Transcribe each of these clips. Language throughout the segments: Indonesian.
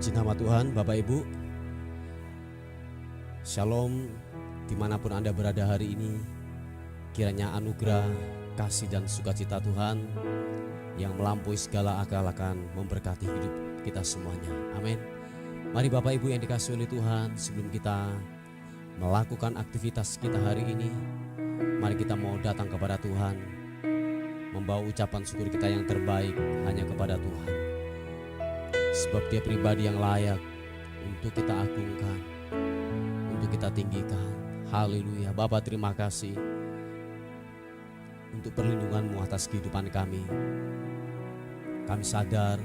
Puji nama Tuhan, Bapak Ibu. Shalom, dimanapun Anda berada hari ini. Kiranya anugerah, kasih dan sukacita Tuhan yang melampaui segala akal akan memberkati hidup kita semuanya. Amin. Mari Bapak Ibu yang dikasihi oleh Tuhan, sebelum kita melakukan aktivitas kita hari ini, mari kita mau datang kepada Tuhan, membawa ucapan syukur kita yang terbaik hanya kepada Tuhan. Sebab Dia pribadi yang layak untuk kita agungkan, untuk kita tinggikan. Haleluya. Bapa, terima kasih untuk perlindungan-Mu atas kehidupan kami. Kami sadar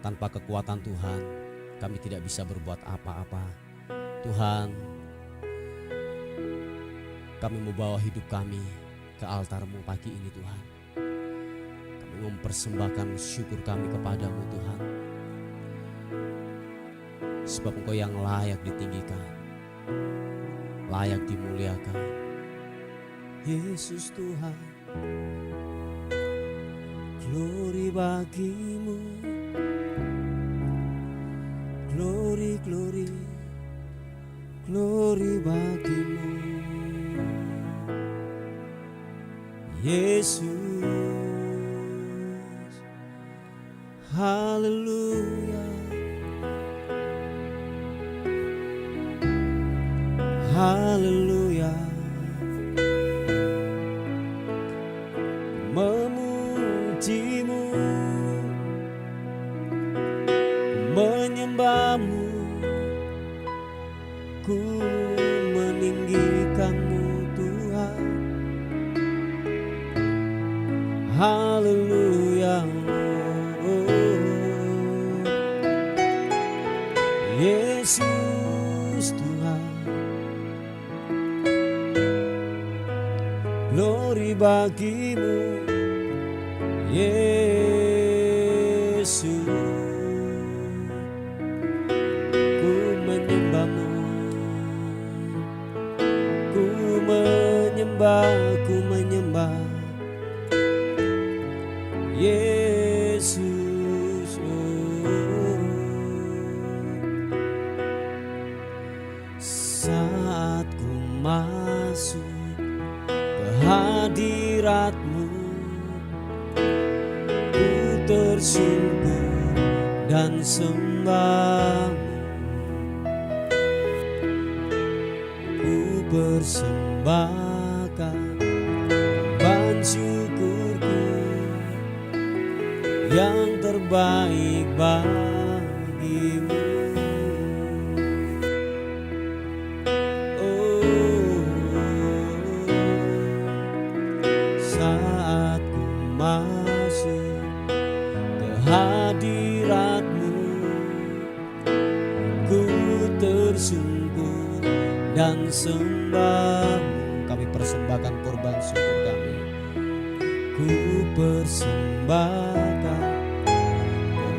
tanpa kekuatan Tuhan kami tidak bisa berbuat apa-apa. Tuhan, kami membawa hidup kami ke altar-Mu pagi ini Tuhan. Kami mempersembahkan syukur kami kepada-Mu Tuhan. Sebab Engkau yang layak ditinggikan, layak dimuliakan. Yesus Tuhan, glory bagi-Mu, glory, glory, glory bagi-Mu. Yesus, haleluya. Haleluya. Memuji-Mu, menyembah-Mu, ku meninggikan-Mu Tuhan. Haleluya. Yesus Tuhan, glory bagi-Mu, Yesus. Ku menyembah-Mu, ku menyembah, ku menyembah Yesus. Saat ku masuk hadirat-Mu, ku tersungkur dan sembah-Mu. Ku persembahkan ban syukurku yang terbaik bagi-Mu. Masuk ke hadirat-Mu, ku tersungkur dan sembah-Mu. Kami persembahkan korban syukur kami. Ku persembahkan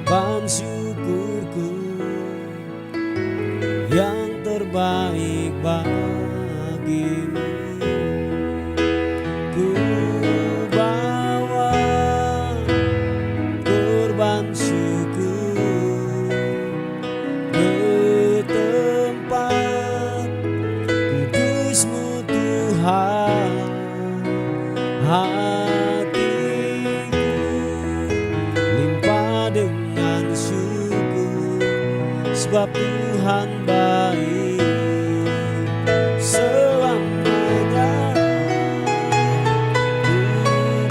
korban syukurku yang terbaik bagi-Mu. Hatiku limpah dengan syukur, sebab Tuhan baik selamanya. Ku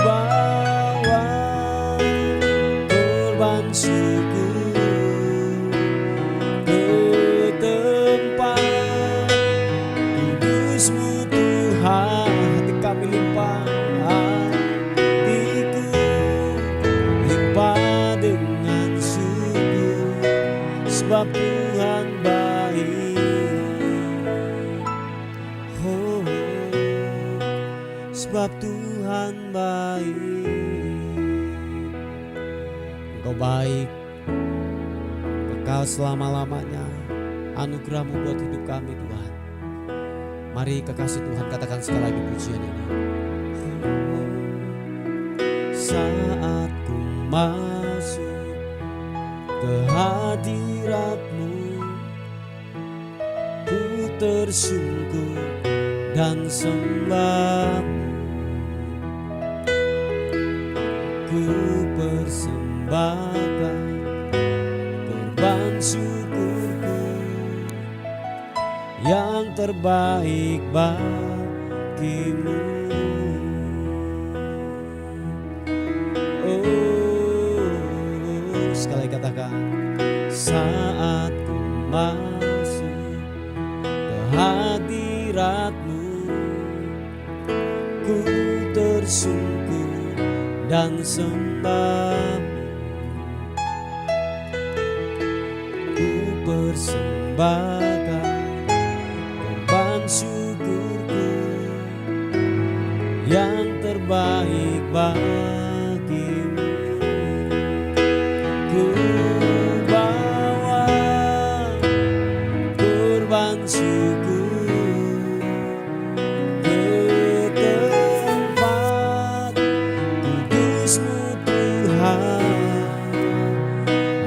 bawa korban syukur ke tempat kudus-Mu Tuhan. Hati kami limpah, hatiku limpah dengan syukur, sebab Tuhan baik. Oh, sebab Tuhan baik. Engkau baik, kekal selama-lamanya. Anugerah-Mu buat hidup kami Tuhan. Mari kekasih Tuhan katakan sekali lagi pujian ini. Saat ku masuk kehadirat-Mu. Ku tersungkur dan sembah-Mu. Ku persembahkan korban syukurku yang terbaik bagimu. Oh, sekali katakan, saat ku masuk ke hadirat-Mu, ku tersungkur dan sembah-Mu. Ku persembahkan korban syukurku yang terbaik bagimu. Ku bawa korban syukur ke tempat kudus-Mu Tuhan.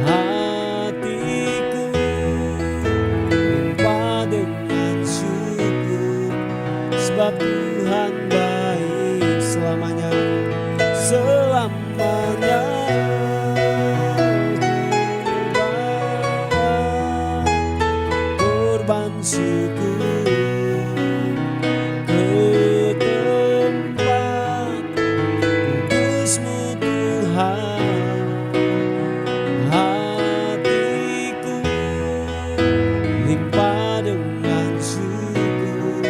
Hatiku limpah dengan syukur, sebab Tuhan baik selamanya, selamanya. Korban syukur ke tempat kudus-Mu Tuhan. Hatiku limpah dengan syukur,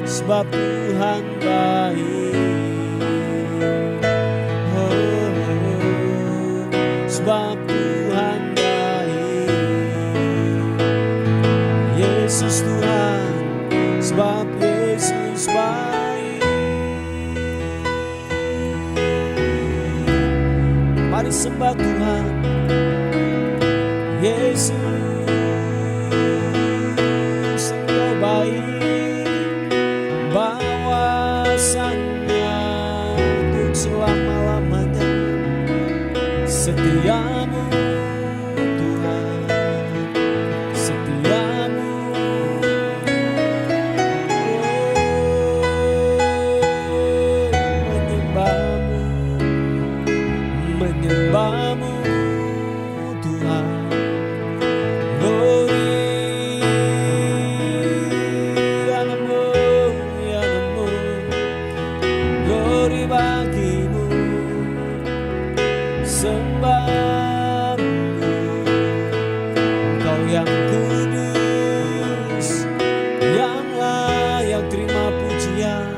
sebab Tuhan baik. Oh, sebab Tuhan baik. Yesus Tuhan, sebab Yesus baik. Mari sembah Tuhan. Yesus, Engkau baik, bahwasannya untuk selama-lamanya. Setiamu Tuhan, setiamu. Menyembah-Mu, menyembah-Mu Tuhan. Glory, Anamu, Anamu. Glory bagimu, sembah-Mu. Engkau yang kudus, yang layak terima pujian,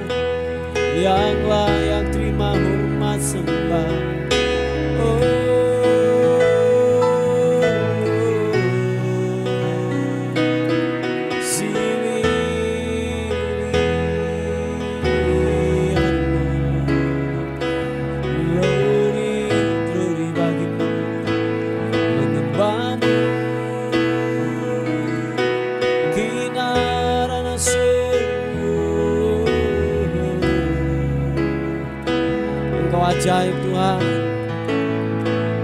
yang layak terima hormat sembah. Engkau ajaib Tuhan,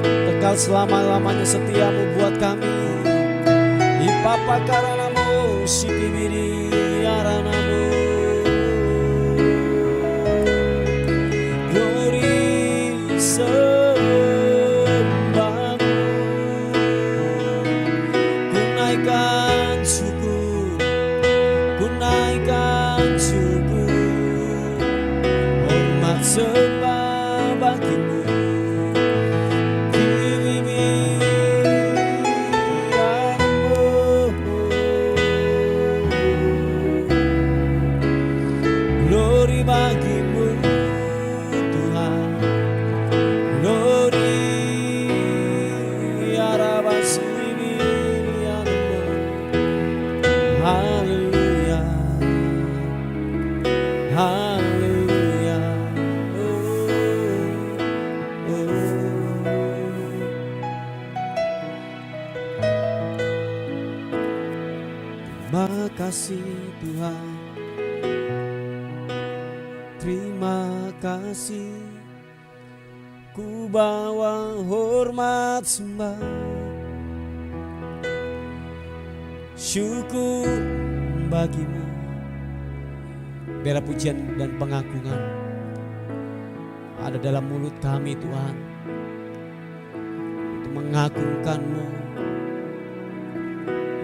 kekal selama-lamanya setiamu buat kami. Ipapa karanamu, sikibiri aranamu. Glory sembah-Mu, ku naikkan syukur, ku naikkan syukur, hormat sembah bagimu. Glory bagimu Tuhan, glory arabasini anamu. Haleluya, haleluya. Terima kasih Tuhan, terima kasih. Ku bawa hormat sembah syukur bagimu. Biar pujian dan pengagungan ada dalam mulut kami Tuhan, untuk mengagungkan-Mu,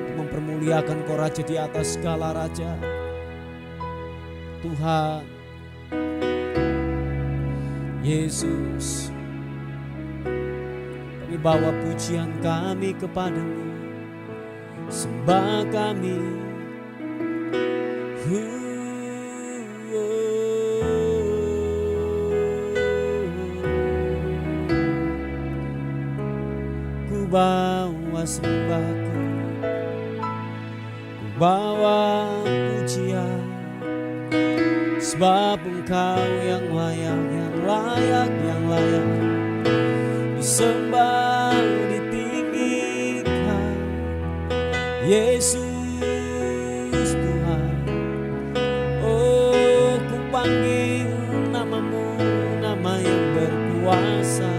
untuk mempermuliakan Kau Raja di atas segala raja. Tuhan Yesus, kami bawa pujian kami kepadamu, sembah kami. Ku bawa sembahku, ku bawa pujian, sebab Engkau yang layak, yang layak, yang layak disembah, ditinggikan. Yesus Tuhan, oh ku panggil namamu, nama yang berkuasa,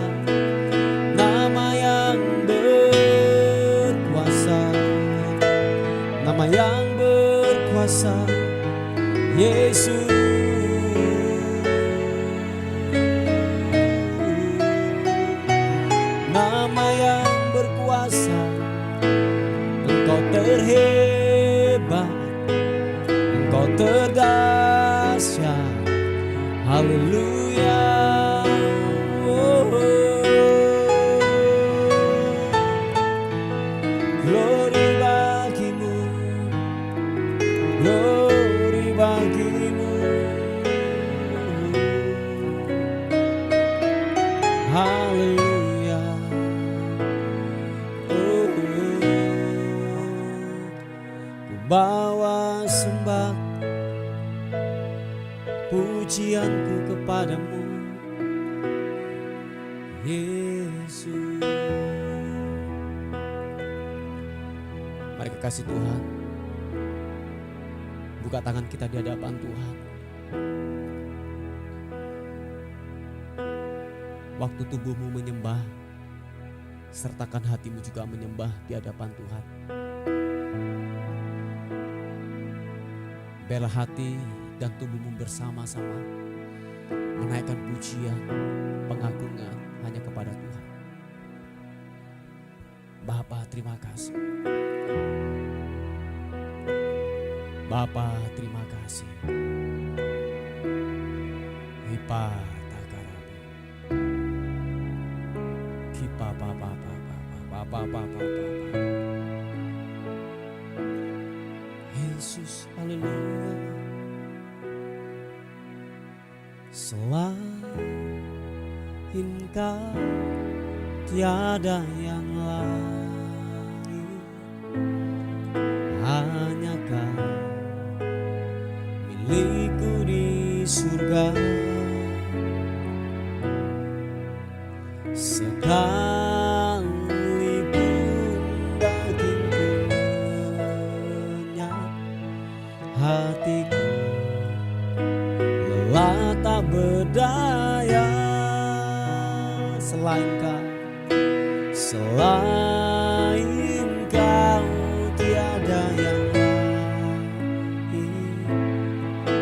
nama yang berkuasa, nama yang berkuasa. Yesus, nama yang berkuasa. Engkau terhebat, Engkau terdahsyat. Haleluya. Glory bagimu, glory bagimu. Haleluya. Ku bawa sembah pujianku kepadamu, Yesus. Mari kekasih Tuhan, buka tangan kita di hadapan Tuhan. Waktu tubuhmu menyembah, sertakan hatimu juga menyembah di hadapan Tuhan. Biarlah hati dan tubuhmu bersama-sama menaikkan pujian, pengagungan hanya kepada Tuhan. Bapa, terima kasih. Bapa, terima kasih. Hipa takarabu, kipa papa papa papa. Yesus, haleluya. Selain Kau tiada yang lain, hanya Kau milikku di surga. Sekalipun dagingku lenyap, hatiku lelah tak berdaya. Selain Kau, selain Kau tiada yang lain,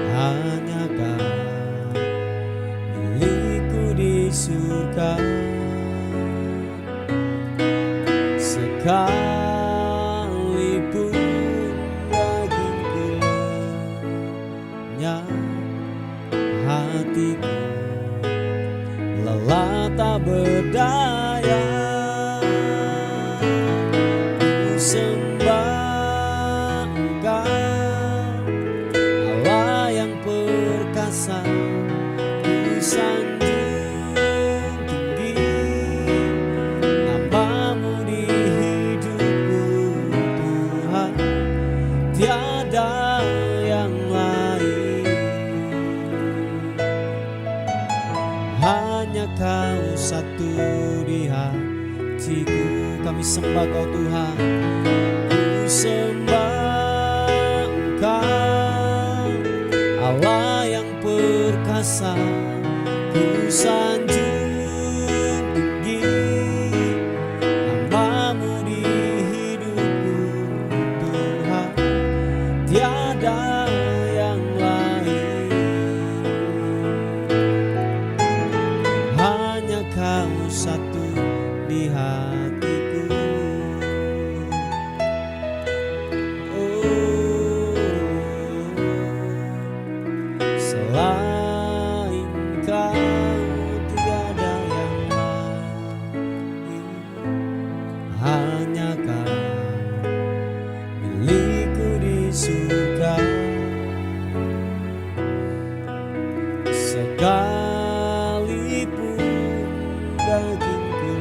hanya Kau milikku di surga. Sekalipun dagingku lenyap, hatiku lelah tak berdaya. Ku sembah Engkau, Allah yang perkasa. Ku sanjung tinggi namamu di hidupku Tuhan. Tiada yang lain, hanya Kau satu di hatiku. Kami sembah Kau Tuhan. Ku sembah Engkau, Allah yang perkasa. Ku sanjung tinggi namamu di hidupku Tuhan. hanya Kau milikku di surga. Sekalipun dagingku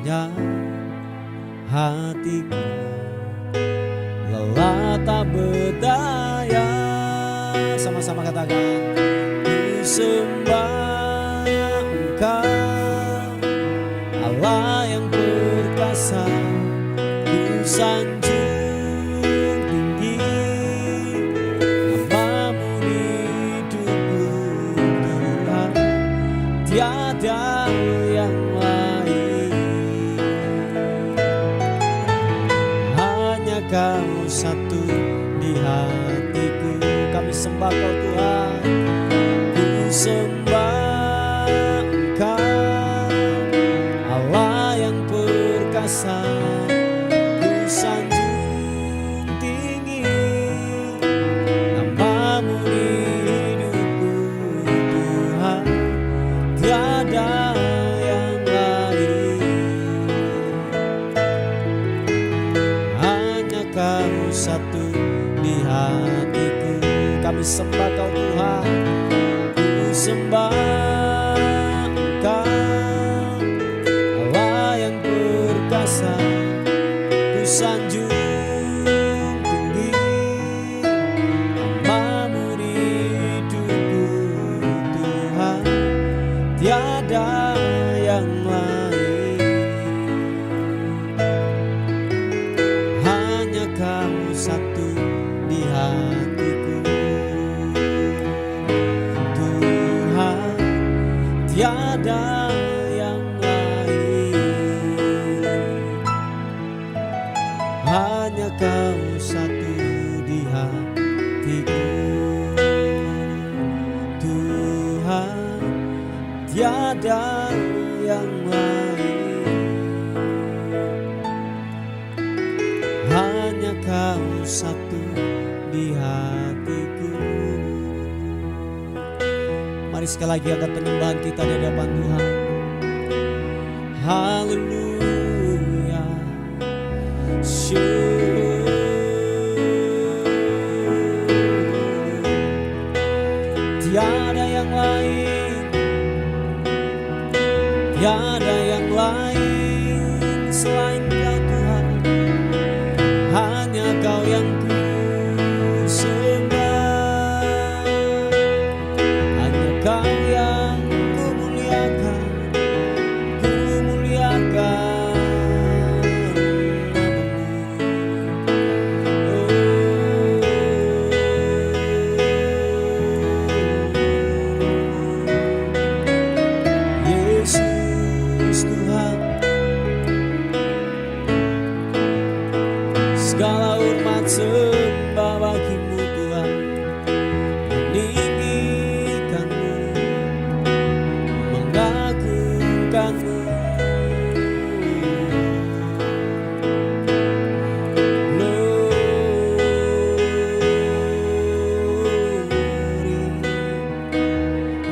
lenyap, hatiku lelah tak berdaya. Sama-sama katakan, ku sembah Engkau Allah yang perkasa, ku sanjung tinggi namamu di hidupku Tuhan, tiada yang lain. Hanya Kau satu di hatiku, kami sembah Kau Tuhan. Ku sembah Engkau Allah yang perkasa, ku sanjung tinggi namamu di hidupku Tuhan, tiada yang lain. Hanya Kau satu di hatiku, kami sembah Kau Tuhan. Ku sembah Engkau Allah yang perkasa, ku sanjung tinggi namamu di hidupku Tuhan, tiada yang lain. Hanya Kau satu di hatiku Tuhan, tiada yang lain. Hanya Kau satu di hatiku Tuhan, tiada yang lain. Hanya Kau satu di hatiku. Mari sekali lagi angkat penyembahan kita di hadapan Tuhan. Haleluya. Tiada yang lain, tiada yang lain selain Kau Tuhan. Hanya Kau yang ku sembah, hanya Kau yang ku muliakan, ku muliakan Yesus Tuhan. Segala hormat sembah bagimu Tuhan, meninggikanmu, mengagungkanmu. Glory,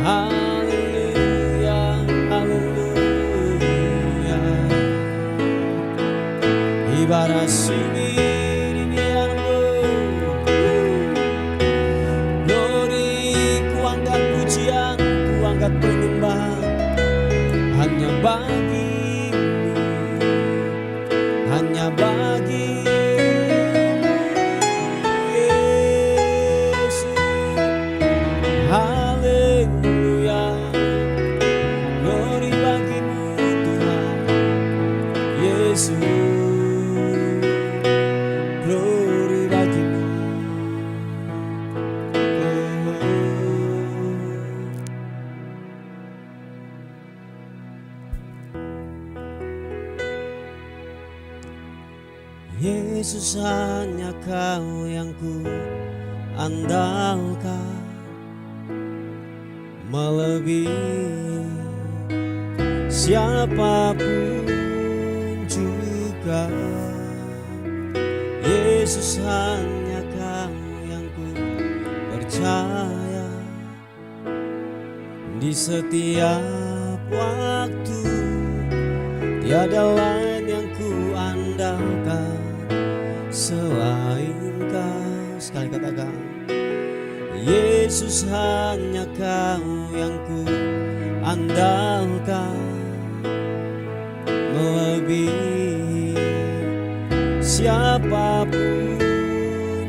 haleluya, haleluya. Ibarat sini penyembahan hanya bagimu, hanya bagimu Yesus. Haleluya, glory bagimu Tuhan Yesus, glory bagimu. Yesus, hanya Kau yang ku andalkan, melebihi siapapun juga. Yesus, hanya Kau yang ku percaya, di setiap waktu tiada lain yang ku andalkan selain Kau. Sekali katakan, Yesus hanya Kau yang ku andalkan, melebihi siapapun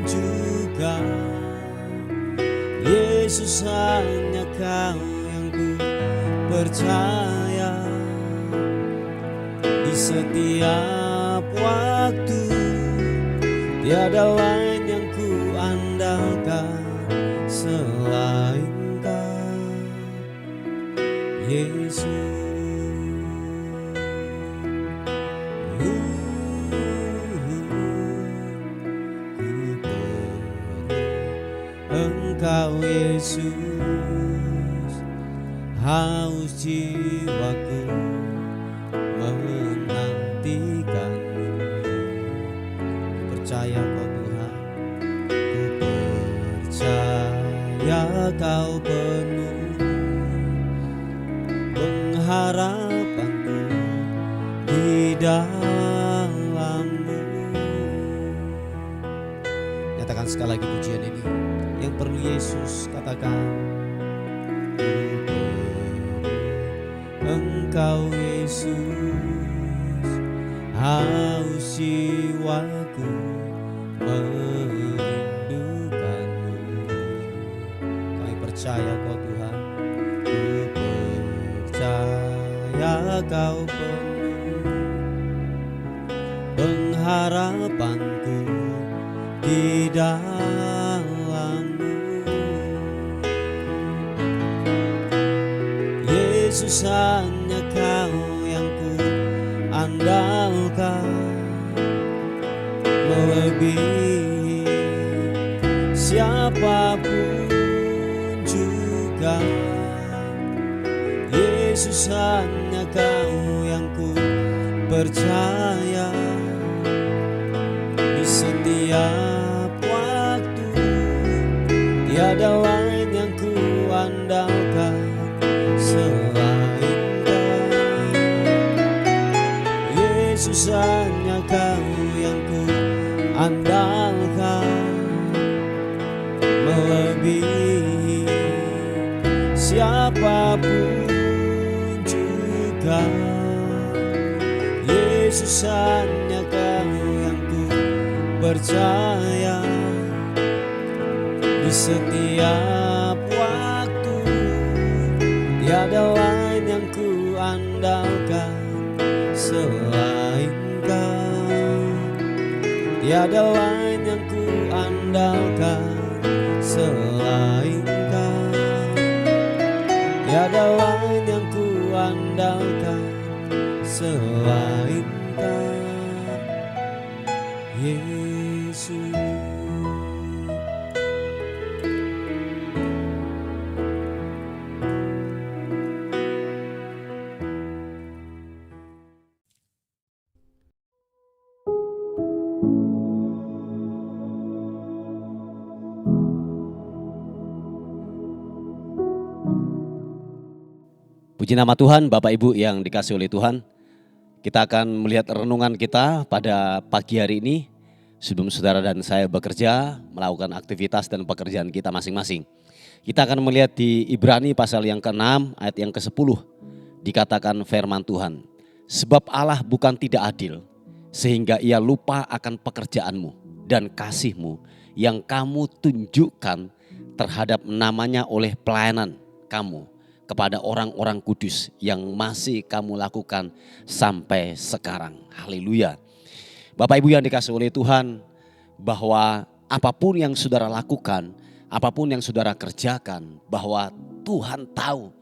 juga. Yesus hanya Kau yang ku percaya, di setiap waktu tiada lain yang ku andalkan selain Kau, Yesus. Engkau Yesus, haus jiwaku menantikan-Mu. Percaya Kau Tuhan, ku percaya Kau penuh pengharapanku di dalam-Mu. Nyatakan sekali lagi pujian ini. Yang perlu Yesus katakan, Engkau Yesus, haus jiwaku merindukan-Mu. Kami percaya Kau Tuhan, ku percaya Kau penuh pengharapanku di dalam-Mu. Yesus hanya Kau yang ku andalkan, melebihi siapapun juga. Yesus hanya Kau yang ku percaya, di setiap waktu tiada lain yang ku andalkan selain Kau. Yesus hanya Kau yang ku andalkan, melebihi siapapun juga. Yesus hanya Kau yang ku percaya, di setiap waktu tiada lain yang ku andalkan selain Kau. Tiada lain yang ku andalkan selain Kau. Tiada lain yang ku andalkan selain Kau, Yesus. Puji nama Tuhan, Bapak Ibu yang dikasihi oleh Tuhan. Kita akan melihat renungan kita pada pagi hari ini sebelum saudara dan saya bekerja, melakukan aktivitas dan pekerjaan kita masing-masing. Kita akan melihat di Ibrani pasal yang ke-6 ayat yang ke-10. Dikatakan firman Tuhan, sebab Allah bukan tidak adil sehingga Ia lupa akan pekerjaanmu dan kasihmu yang kamu tunjukkan terhadap namanya oleh pelayanan kamu kepada orang-orang kudus yang masih kamu lakukan sampai sekarang. Haleluya. Bapak Ibu yang dikasihi oleh Tuhan, bahwa apapun yang saudara lakukan, apapun yang saudara kerjakan, bahwa Tuhan tahu.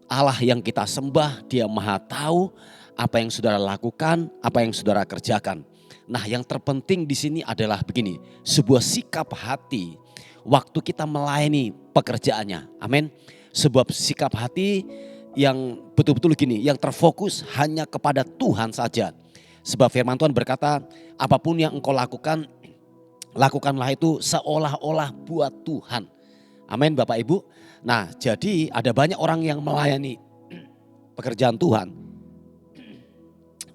Allah yang kita sembah, Dia Maha tahu apa yang saudara lakukan, apa yang saudara kerjakan. Nah, yang terpenting di sini adalah begini, sebuah sikap hati waktu kita melayani pekerjaannya. Amin. Sebuah sikap hati yang betul-betul gini, yang terfokus hanya kepada Tuhan saja. Sebab firman Tuhan berkata, apapun yang engkau lakukan, lakukanlah itu seolah-olah buat Tuhan. Amin Bapak Ibu. Nah, jadi ada banyak orang yang melayani pekerjaan Tuhan,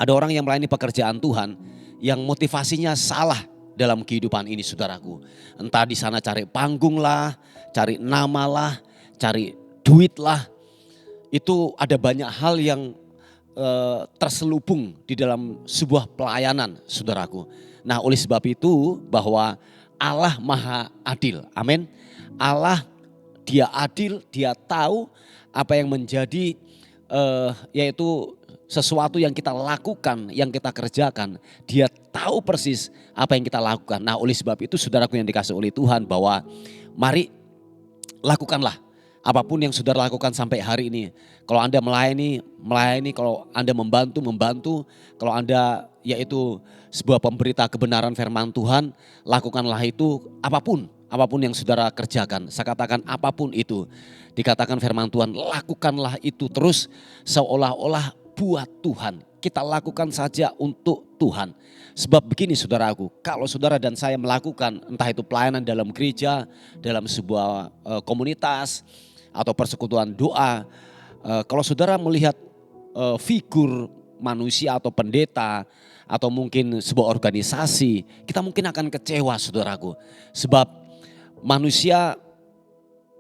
Ada orang yang melayani pekerjaan Tuhan yang motivasinya salah dalam kehidupan ini, saudaraku. Entah di sana cari panggung lah, cari nama lah, cari duit lah. Itu ada banyak hal yang terselubung di dalam sebuah pelayanan, saudaraku. Nah, oleh sebab itu bahwa Allah maha adil. Amin. Allah dia adil, dia tahu apa yang menjadi yaitu sesuatu yang kita lakukan, yang kita kerjakan. Dia tahu persis apa yang kita lakukan. Nah, oleh sebab itu saudaraku yang dikasihi oleh Tuhan, bahwa mari lakukanlah apapun yang saudara lakukan sampai hari ini. Kalau Anda melayani, kalau Anda membantu. Kalau Anda yaitu sebuah pemberita kebenaran firman Tuhan, lakukanlah itu apapun yang saudara kerjakan. Saya katakan apapun itu. Dikatakan firman Tuhan, lakukanlah itu terus seolah-olah buat Tuhan. Kita lakukan saja untuk Tuhan. Sebab begini saudaraku, kalau saudara dan saya melakukan entah itu pelayanan dalam gereja, dalam sebuah komunitas, atau persekutuan doa, kalau saudara melihat figur manusia atau pendeta atau mungkin sebuah organisasi, kita mungkin akan kecewa saudaraku. Sebab manusia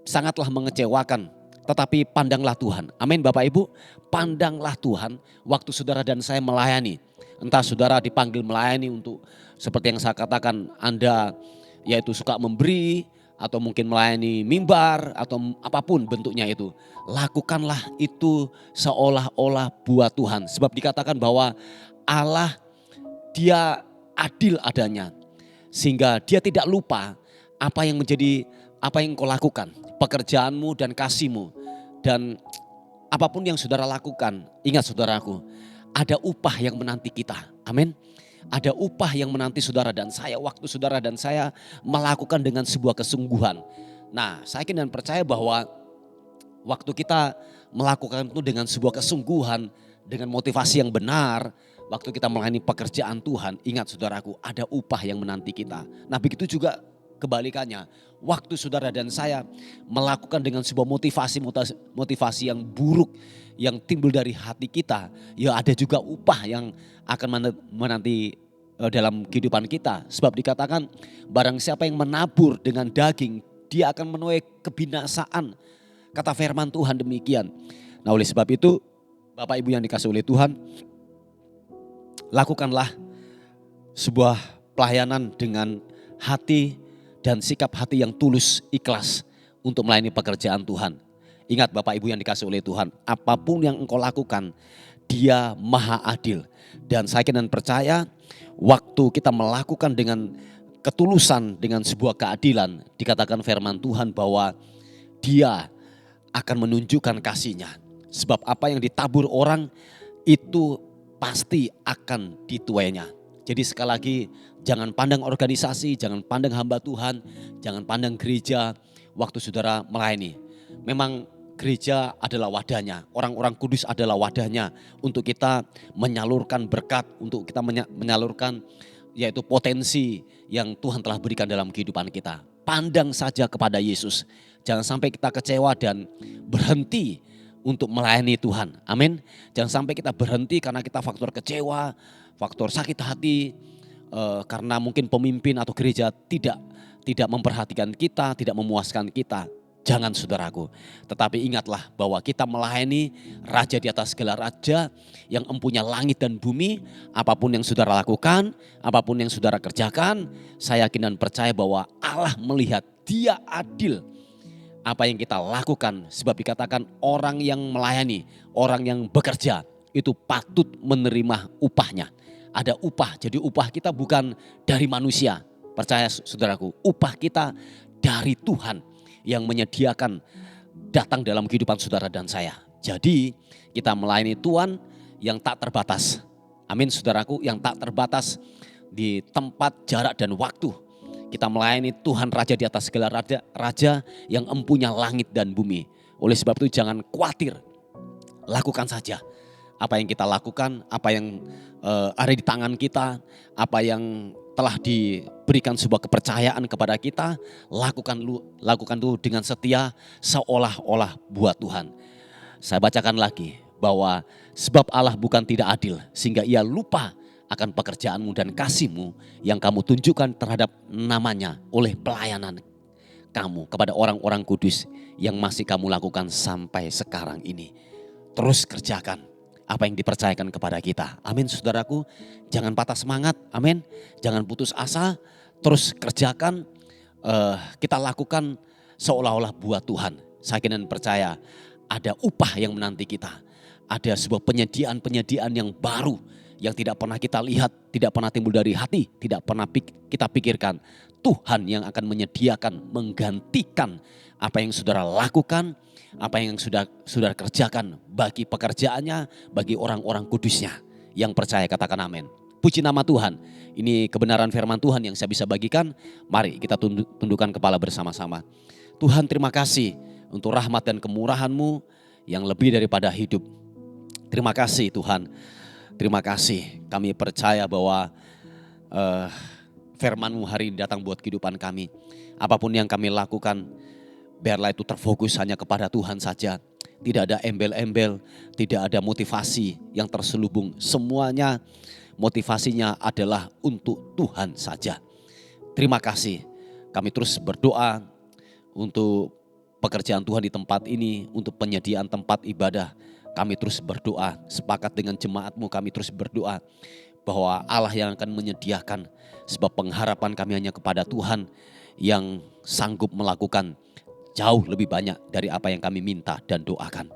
sangatlah mengecewakan, tetapi pandanglah Tuhan. Amin Bapak Ibu, pandanglah Tuhan waktu saudara dan saya melayani. Entah saudara dipanggil melayani untuk seperti yang saya katakan, Anda yaitu suka memberi, atau mungkin melayani mimbar atau apapun bentuknya itu. Lakukanlah itu seolah-olah buat Tuhan. Sebab dikatakan bahwa Allah dia adil adanya. Sehingga dia tidak lupa apa yang kau lakukan. Pekerjaanmu dan kasihmu. Dan apapun yang saudara lakukan, ingat saudaraku, ada upah yang menanti kita. Amin. Ada upah yang menanti saudara dan saya waktu saudara dan saya melakukan dengan sebuah kesungguhan. Nah, saya yakin dan percaya bahwa waktu kita melakukan itu dengan sebuah kesungguhan, dengan motivasi yang benar, waktu kita melayani pekerjaan Tuhan, ingat saudaraku, ada upah yang menanti kita. Nah, begitu juga kebalikannya. Waktu saudara dan saya melakukan dengan sebuah motivasi yang buruk, yang timbul dari hati kita, ya ada juga upah yang akan menanti dalam kehidupan kita. Sebab dikatakan barang siapa yang menabur dengan daging, dia akan menuai kebinasaan. Kata firman Tuhan demikian. Nah, oleh sebab itu Bapak Ibu yang dikasihi oleh Tuhan, lakukanlah sebuah pelayanan dengan hati dan sikap hati yang tulus, ikhlas untuk melayani pekerjaan Tuhan. Ingat Bapak Ibu yang dikasihi oleh Tuhan, apapun yang engkau lakukan, Dia maha adil. Dan saya yakin dan percaya waktu kita melakukan dengan ketulusan, dengan sebuah keadilan, dikatakan firman Tuhan bahwa Dia akan menunjukkan kasih-Nya. Sebab apa yang ditabur orang itu pasti akan dituainya. Jadi sekali lagi, jangan pandang organisasi, jangan pandang hamba Tuhan, jangan pandang gereja waktu saudara melayani. Memang gereja adalah wadahnya, orang-orang kudus adalah wadahnya untuk kita menyalurkan berkat, untuk kita menyalurkan yaitu potensi yang Tuhan telah berikan dalam kehidupan kita. Pandang saja kepada Yesus, jangan sampai kita kecewa dan berhenti untuk melayani Tuhan. Amin. Jangan sampai kita berhenti karena kita faktor kecewa, faktor sakit hati, karena mungkin pemimpin atau gereja tidak memperhatikan kita, tidak memuaskan kita. Jangan saudaraku, tetapi ingatlah bahwa kita melayani Raja di atas segala raja yang empunya langit dan bumi. Apapun yang saudara lakukan, apapun yang saudara kerjakan, saya yakin dan percaya bahwa Allah melihat, Dia adil apa yang kita lakukan. Sebab dikatakan orang yang melayani, orang yang bekerja itu patut menerima upahnya. Ada upah, jadi upah kita bukan dari manusia. Percaya saudaraku, upah kita dari Tuhan yang menyediakan datang dalam kehidupan saudara dan saya. Jadi kita melayani Tuhan yang tak terbatas. Amin saudaraku, yang tak terbatas di tempat, jarak dan waktu. Kita melayani Tuhan Raja di atas segala raja yang empunya langit dan bumi. Oleh sebab itu jangan khawatir, lakukan saja. Apa yang kita lakukan, apa yang ada di tangan kita, apa yang telah diberikan sebuah kepercayaan kepada kita, lakukan itu dengan setia seolah-olah buat Tuhan. Saya bacakan lagi, bahwa sebab Allah bukan tidak adil sehingga ia lupa akan pekerjaanmu dan kasihmu yang kamu tunjukkan terhadap namanya oleh pelayanan kamu kepada orang-orang kudus yang masih kamu lakukan sampai sekarang ini. Terus kerjakan apa yang dipercayakan kepada kita. Amin saudaraku, jangan patah semangat, amin. Jangan putus asa, terus kerjakan, kita lakukan seolah-olah buat Tuhan. Saya dan percaya ada upah yang menanti kita. Ada sebuah penyediaan yang baru yang tidak pernah kita lihat, tidak pernah timbul dari hati, tidak pernah kita pikirkan. Tuhan yang akan menyediakan, menggantikan apa yang saudara lakukan, apa yang sudah saudara kerjakan bagi pekerjaannya, bagi orang-orang kudusnya. Yang percaya katakan amin. Puji nama Tuhan. Ini kebenaran firman Tuhan yang saya bisa bagikan. Mari kita tundukkan kepala bersama-sama. Tuhan, terima kasih untuk rahmat dan kemurahan-Mu yang lebih daripada hidup. Terima kasih Tuhan. Terima kasih. Kami percaya bahwa firman-Mu hari ini datang buat kehidupan kami. Apapun yang kami lakukan, biarlah itu terfokus hanya kepada Tuhan saja. Tidak ada embel-embel, tidak ada motivasi yang terselubung. Semuanya motivasinya adalah untuk Tuhan saja. Terima kasih. Kami terus berdoa untuk pekerjaan Tuhan di tempat ini, untuk penyediaan tempat ibadah. Kami terus berdoa, sepakat dengan jemaat-Mu kami terus berdoa bahwa Allah yang akan menyediakan, sebab pengharapan kami hanya kepada Tuhan yang sanggup melakukan jauh lebih banyak dari apa yang kami minta dan doakan.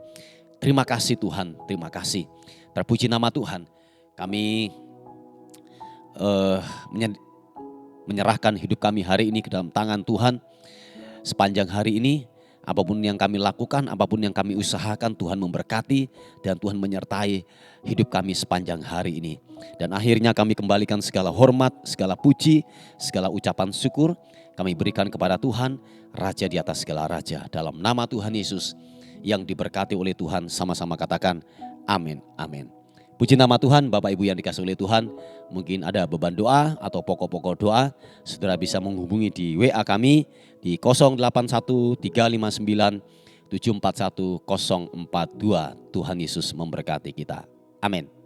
Terima kasih Tuhan, terima kasih. Terpuji nama Tuhan. Kami menyerahkan hidup kami hari ini ke dalam tangan Tuhan. Sepanjang hari ini, apapun yang kami lakukan, apapun yang kami usahakan, Tuhan memberkati dan Tuhan menyertai hidup kami sepanjang hari ini. Dan akhirnya kami kembalikan segala hormat, segala puji, segala ucapan syukur kami berikan kepada Tuhan, Raja di atas segala raja. Dalam nama Tuhan Yesus yang diberkati oleh Tuhan, sama-sama katakan amin, amin. Puji nama Tuhan, Bapak Ibu yang dikasihi oleh Tuhan. Mungkin ada beban doa atau pokok-pokok doa, saudara bisa menghubungi di WA kami di 081 359 741 042. Tuhan Yesus memberkati kita. Amin.